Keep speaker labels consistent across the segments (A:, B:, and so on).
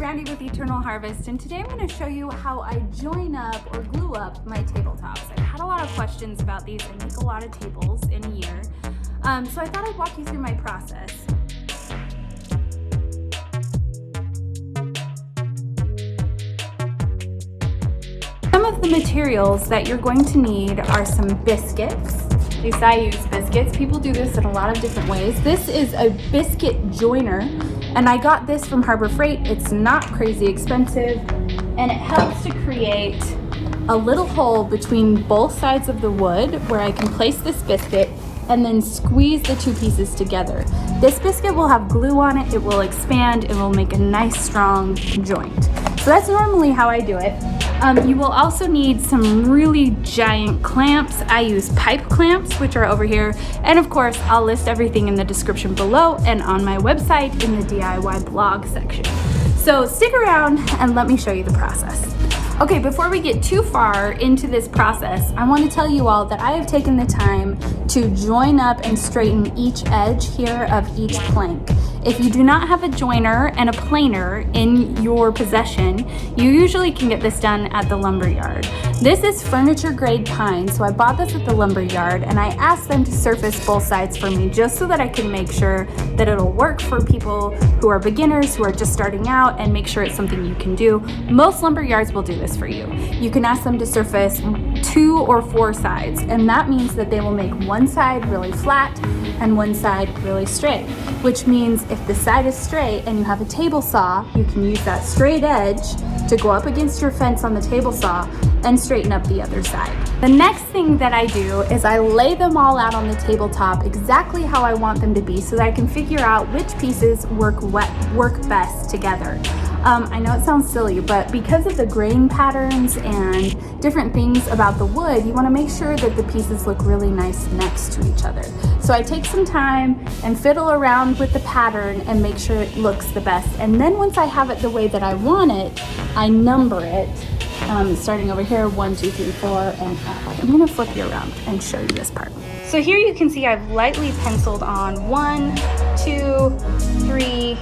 A: Brandy with Eternal Harvest, and today I'm going to show you how I join up or glue up my tabletops. I've had a lot of questions about these. I make a lot of tables in a year, so I thought I'd walk you through my process. Some of the materials that you're going to need are some biscuits. At least I use biscuits. People do this in a lot of different ways. This is a biscuit joiner, and I got this from Harbor Freight. It's not crazy expensive, and it helps to create a little hole between both sides of the wood where I can place this biscuit and then squeeze the two pieces together. This biscuit will have glue on it. It will expand. It will make a nice strong joint. So that's normally how I do it. You will also need some really giant clamps. I use pipe clamps, which are over here. And of course, I'll list everything in the description below and on my website in the DIY blog section. So stick around and let me show you the process. Okay, before we get too far into this process, I want to tell you all that I have taken the time to join up and straighten each edge here of each plank. If you do not have a joiner and a planer in your possession, you usually can get this done at the lumber yard. This is furniture grade pine, so I bought this at the lumber yard and I asked them to surface both sides for me just so that I can make sure that it'll work for people who are beginners, who are just starting out, and make sure it's something you can do. Most lumber yards will do this for you. You can ask them to surface 2 or 4 sides, and that means that they will make one side really flat and one side really straight, which means if the side is straight and you have a table saw, you can use that straight edge to go up against your fence on the table saw and straighten up the other side. The next thing that I do is I lay them all out on the tabletop exactly how I want them to be so that I can figure out which pieces work best together. I know it sounds silly, but because of the grain patterns and different things about the wood, you want to make sure that the pieces look really nice next to each other. So I take some time and fiddle around with the pattern and make sure it looks the best. And then once I have it the way that I want it, I number it, starting over here, 1, 2, 3, 4, and I'm going to flip you around and show you this part. So here you can see I've lightly penciled on 1, 2, 3,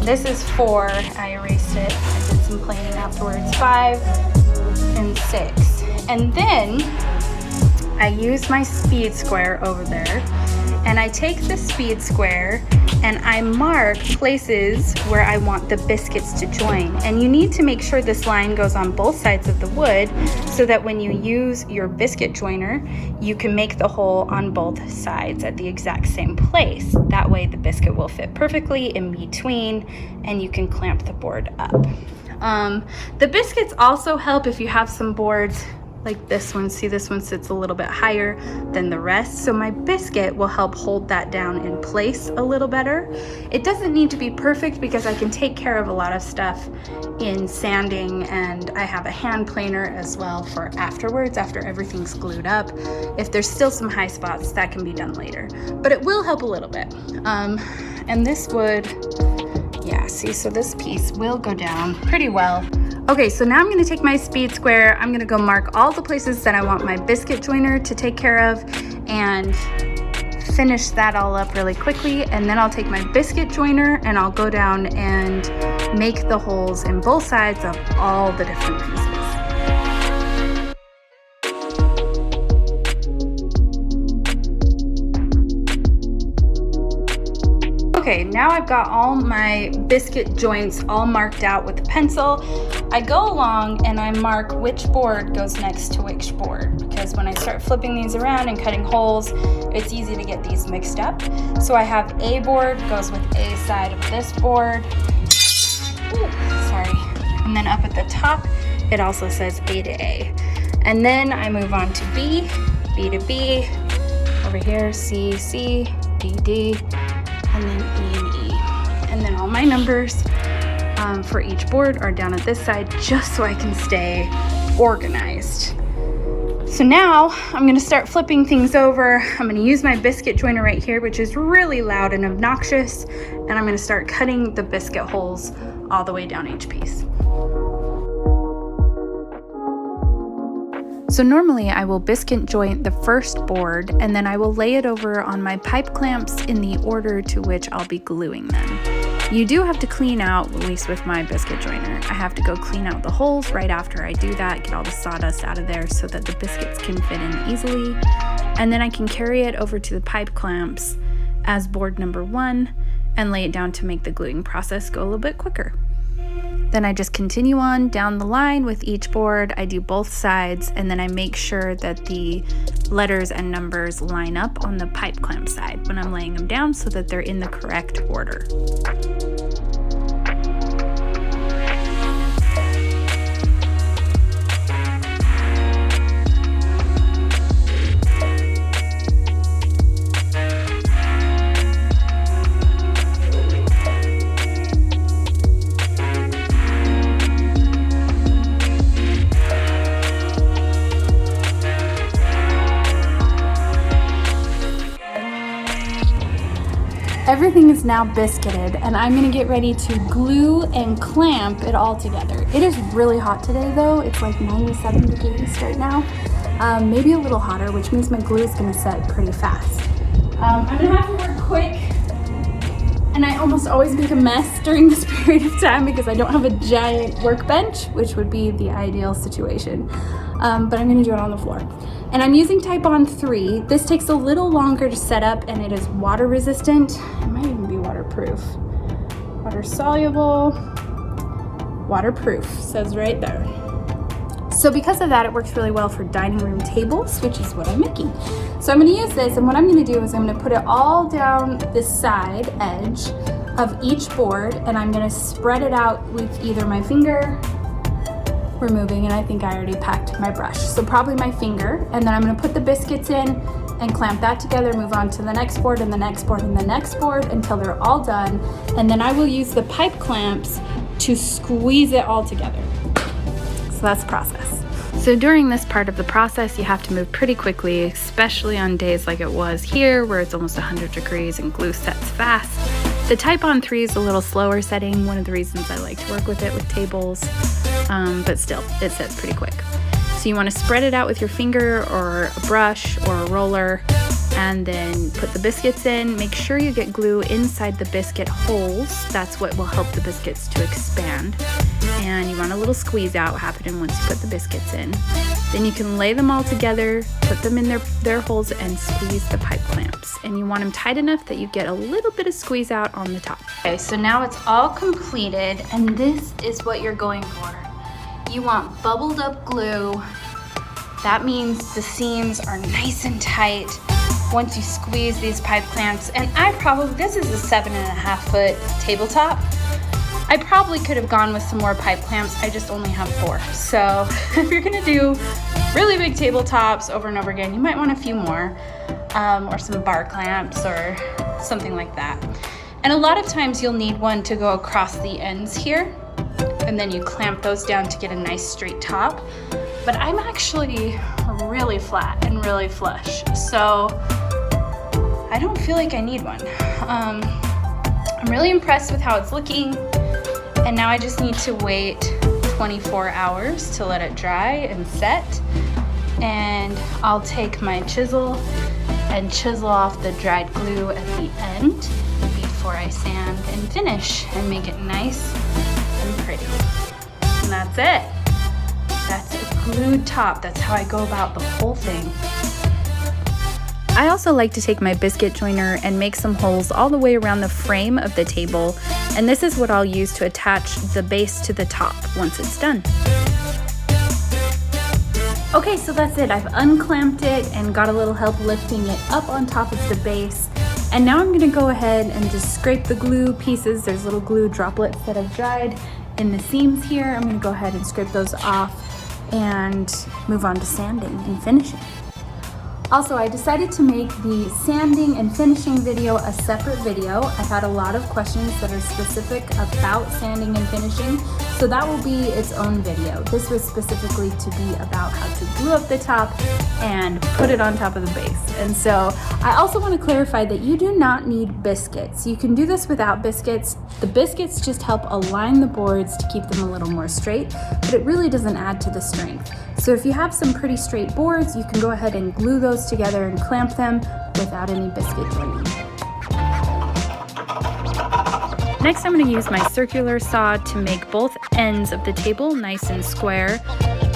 A: this is 4, I erased it, I did some planing afterwards, 5 and 6. And then I use my speed square over there, and I take the speed square and I mark places where I want the biscuits to join. And you need to make sure this line goes on both sides of the wood so that when you use your biscuit joiner, you can make the hole on both sides at the exact same place. That way the biscuit will fit perfectly in between and you can clamp the board up. The biscuits also help if you have some boards like this one. See, this one sits a little bit higher than the rest, so my biscuit will help hold that down in place a little better. It doesn't need to be perfect because I can take care of a lot of stuff in sanding, and I have a hand planer as well for afterwards, after everything's glued up. If there's still some high spots, that can be done later, but it will help a little bit. And this would, yeah, see, so this piece will go down pretty well. Okay, so now I'm going to take my speed square, I'm going to go mark all the places that I want my biscuit joiner to take care of and finish that all up really quickly, and then I'll take my biscuit joiner and I'll go down and make the holes in both sides of all the different pieces. Okay, now I've got all my biscuit joints all marked out with a pencil. I go along and I mark which board goes next to which board, because when I start flipping these around and cutting holes, it's easy to get these mixed up. So I have A board goes with A side of this board. Ooh, sorry. And then up at the top, it also says A to A. And then I move on to B, B to B, over here, C, C, D, D, and then E and E. And then all my numbers for each board are down at this side, just so I can stay organized. So now I'm going to start flipping things over. I'm going to use my biscuit joiner right here, which is really loud and obnoxious, and I'm going to start cutting the biscuit holes all the way down each piece. So normally I will biscuit joint the first board, and then I will lay it over on my pipe clamps in the order to which I'll be gluing them. You do have to clean out, at least with my biscuit joiner, I have to go clean out the holes right after I do that, get all the sawdust out of there so that the biscuits can fit in easily. And then I can carry it over to the pipe clamps as board number 1 and lay it down to make the gluing process go a little bit quicker. Then I just continue on down the line with each board. I do both sides, and then I make sure that the letters and numbers line up on the pipe clamp side when I'm laying them down so that they're in the correct order. Everything is now biscuited, and I'm gonna get ready to glue and clamp it all together. It is really hot today though. It's like 97 degrees right now. Maybe a little hotter, which means my glue is gonna set pretty fast. I'm gonna have to work quick, and I almost always make a mess during this period of time because I don't have a giant workbench, which would be the ideal situation. But I'm gonna do it on the floor. And I'm using Type-On 3. This takes a little longer to set up, and it is water resistant. It might even be waterproof. Water soluble, waterproof, says right there. So because of that, it works really well for dining room tables, which is what I'm making. So I'm gonna use this, and what I'm gonna do is I'm gonna put it all down this side edge of each board, and I'm gonna spread it out with either my finger, removing, and I think I already packed my brush, so probably my finger, and then I'm gonna put the biscuits in and clamp that together, move on to the next board and the next board and the next board until they're all done, and then I will use the pipe clamps to squeeze it all together. So that's the process. So during this part of the process, you have to move pretty quickly, especially on days like it was here where it's almost 100 degrees and glue sets fast. The Type-On 3 is a little slower setting, one of the reasons I like to work with it with tables, but still, it sets pretty quick. So you want to spread it out with your finger or a brush or a roller, and then put the biscuits in. Make sure you get glue inside the biscuit holes. That's what will help the biscuits to expand. And you want a little squeeze out happening once you put the biscuits in. Then you can lay them all together, put them in their holes, and squeeze the pipe clamps. And you want them tight enough that you get a little bit of squeeze out on the top. Okay, so now it's all completed, and this is what you're going for. You want bubbled up glue. That means the seams are nice and tight once you squeeze these pipe clamps. And this is a 7.5 foot tabletop. I probably could have gone with some more pipe clamps. I just only have 4. So if you're gonna do really big tabletops over and over again, you might want a few more, or some bar clamps or something like that. And a lot of times you'll need one to go across the ends here, and then you clamp those down to get a nice straight top. But I'm actually really flat and really flush, so I don't feel like I need one. I'm really impressed with how it's looking, and now I just need to wait 24 hours to let it dry and set, and I'll take my chisel and chisel off the dried glue at the end before I sand and finish and make it nice and pretty. And that's it. That's a glued top. That's how I go about the whole thing. I also like to take my biscuit joiner and make some holes all the way around the frame of the table, and this is what I'll use to attach the base to the top once it's done. Okay, so that's it. I've unclamped it and got a little help lifting it up on top of the base. And now I'm gonna go ahead and just scrape the glue pieces. There's little glue droplets that have dried in the seams here. I'm gonna go ahead and scrape those off and move on to sanding and finishing. Also, I decided to make the sanding and finishing video a separate video. I've had a lot of questions that are specific about sanding and finishing, so that will be its own video. This was specifically to be about how to glue up the top and put it on top of the base. And so I also want to clarify that you do not need biscuits. You can do this without biscuits. The biscuits just help align the boards to keep them a little more straight, but it really doesn't add to the strength. So if you have some pretty straight boards, you can go ahead and glue those together and clamp them without any biscuit joining. Next, I'm going to use my circular saw to make both ends of the table nice and square.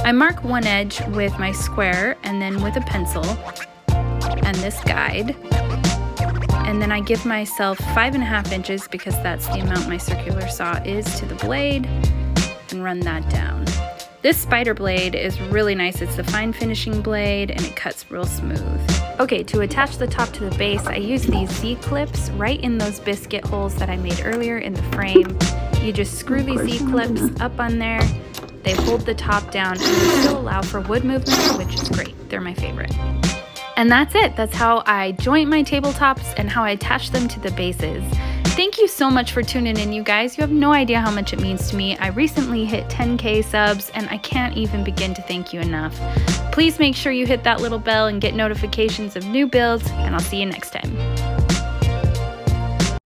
A: I mark one edge with my square and then with a pencil and this guide. And then I give myself 5.5 inches because that's the amount my circular saw is to the blade, and run that down. This spider blade is really nice. It's a fine finishing blade and it cuts real smooth. Okay, to attach the top to the base, I use these Z-clips right in those biscuit holes that I made earlier in the frame. You just screw these Z-clips up on there. They hold the top down and they still allow for wood movement, which is great. They're my favorite. And that's it. That's how I joint my tabletops and how I attach them to the bases. Thank you so much for tuning in, you guys. You have no idea how much it means to me. I recently hit 10K subs and I can't even begin to thank you enough. Please make sure you hit that little bell and get notifications of new builds, and I'll see you next time.